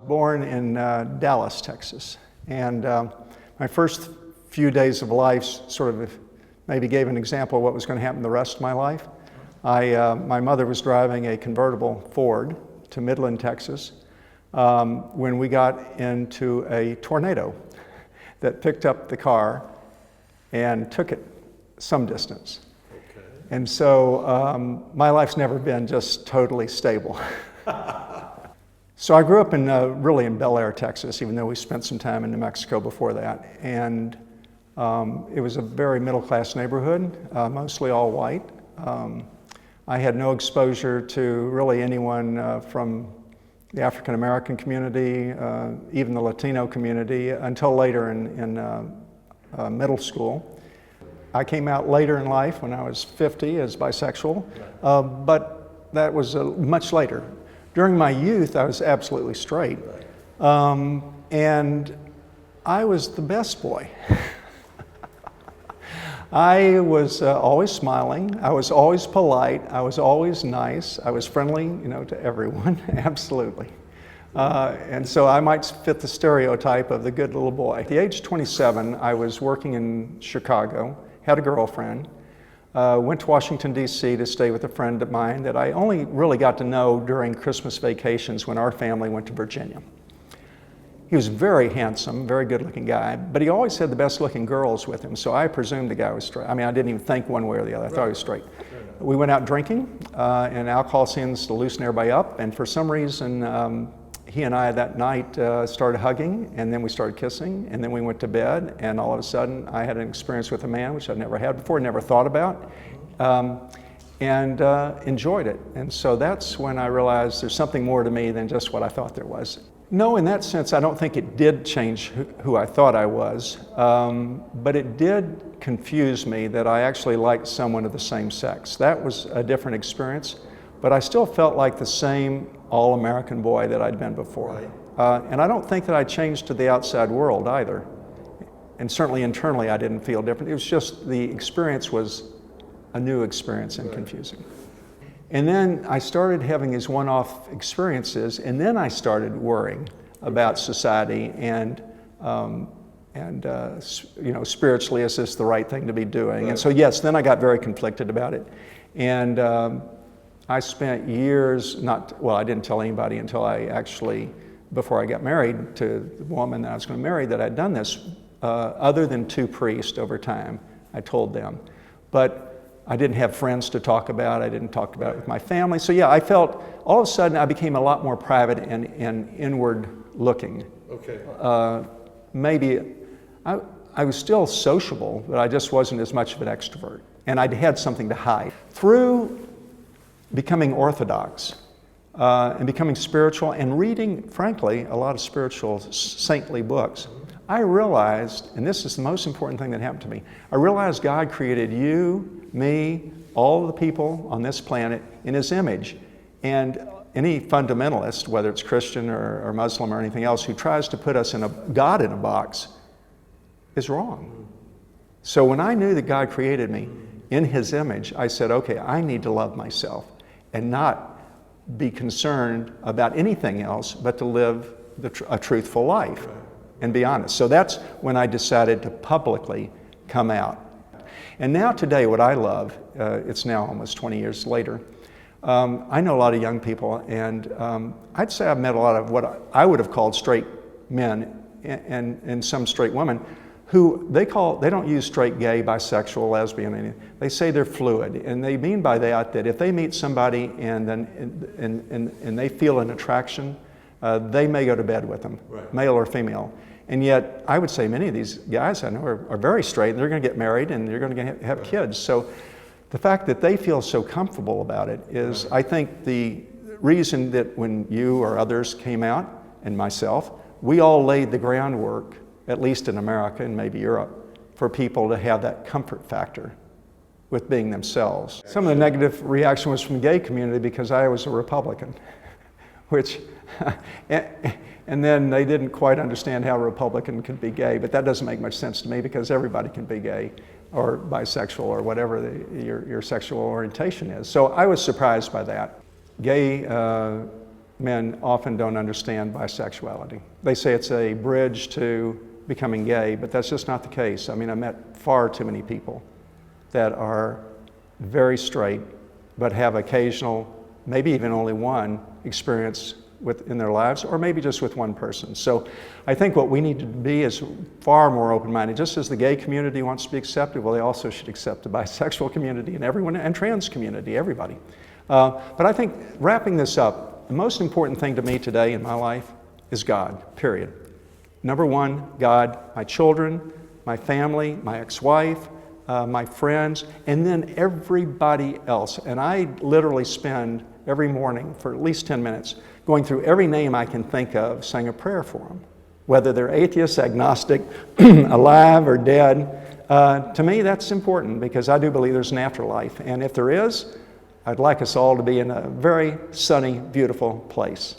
Born in Dallas, Texas. And my first few days of life sort of maybe gave an example of what was going to happen the rest of my life. My mother was driving a convertible Ford to Midland, Texas, when we got into a tornado that picked up the car and took it some distance. Okay. And so my life's never been just totally stable. So I grew up really in Bel Air, Texas, even though we spent some time in New Mexico before that. And it was a very middle-class neighborhood, mostly all white. I had no exposure to really anyone from the African American community, even the Latino community, until later in middle school. I came out later in life when I was 50 as bisexual, but that was much later. During my youth, I was absolutely straight, and I was the best boy. I was always smiling, I was always polite, I was always nice, I was friendly, to everyone, absolutely. And so I might fit the stereotype of the good little boy. At the age of 27, I was working in Chicago, had a girlfriend, went to Washington, D.C. to stay with a friend of mine that I only really got to know during Christmas vacations when our family went to Virginia. He was very handsome, very good-looking guy, but he always had the best-looking girls with him, so I presumed the guy was straight. I mean, I didn't even think one way or the other. I thought he was straight. We went out drinking, and alcohol seems to loosen everybody up, and for some reason, he and I that night started hugging, and then we started kissing, and then we went to bed, and all of a sudden I had an experience with a man which I'd never had before, never thought about, and enjoyed it. And so that's when I realized there's something more to me than just what I thought there was. No, in that sense, I don't think it did change who I thought I was, but it did confuse me that I actually liked someone of the same sex. That was a different experience, but I still felt like the same all-American boy that I'd been before. And I don't think that I changed to the outside world either. And certainly internally I didn't feel different. It was just the experience was a new experience and confusing. And then I started having these one-off experiences, and then I started worrying about society and spiritually, is this the right thing to be doing? And so yes, then I got very conflicted about it. And I spent years I didn't tell anybody until I actually, before I got married to the woman that I was going to marry, that I'd done this, other than 2 priests over time. I told them. But I didn't have friends to talk about. I didn't talk about it with my family. So yeah, I felt all of a sudden I became a lot more private and inward looking. Okay. Maybe I was still sociable, but I just wasn't as much of an extrovert. And I'd had something to hide. Through becoming orthodox and becoming spiritual and reading, frankly, a lot of spiritual saintly books, I realized, and this is the most important thing that happened to me, I realized God created you, me, all the people on this planet in His image. And any fundamentalist, whether it's Christian or Muslim or anything else, who tries to put us God in a box is wrong. So when I knew that God created me in His image, I said, okay, I need to love myself and not be concerned about anything else but to live a truthful life and be honest. So that's when I decided to publicly come out. And now today, what I love, it's now almost 20 years later, I know a lot of young people, and I'd say I've met a lot of what I would have called straight men and some straight women who they don't use straight, gay, bisexual, lesbian, anything. They say they're fluid, and they mean by that if they meet somebody and they feel an attraction, they may go to bed with them, male or female. And yet, I would say many of these guys I know are very straight, and they're going to get married, and they're going to have kids. So the fact that they feel so comfortable about it is, I think, the reason that when you or others came out, and myself, we all laid the groundwork, at least in America and maybe Europe, for people to have that comfort factor with being themselves. Some of the negative reaction was from the gay community because I was a Republican, which, and then they didn't quite understand how a Republican could be gay, but that doesn't make much sense to me because everybody can be gay or bisexual or whatever your sexual orientation is. So I was surprised by that. Gay men often don't understand bisexuality. They say it's a bridge to becoming gay, but that's just not the case. I mean, I met far too many people that are very straight, but have occasional, maybe even only one experience in their lives, or maybe just with one person. So I think what we need to be is far more open-minded. Just as the gay community wants to be accepted, well, they also should accept the bisexual community and everyone, and trans community, everybody. But I think wrapping this up, the most important thing to me today in my life is God, period. Number one, God, my children, my family, my ex-wife, my friends, and then everybody else. And I literally spend every morning for at least 10 minutes going through every name I can think of, saying a prayer for them, whether they're atheist, agnostic, alive or dead. To me, that's important because I do believe there's an afterlife. And if there is, I'd like us all to be in a very sunny, beautiful place.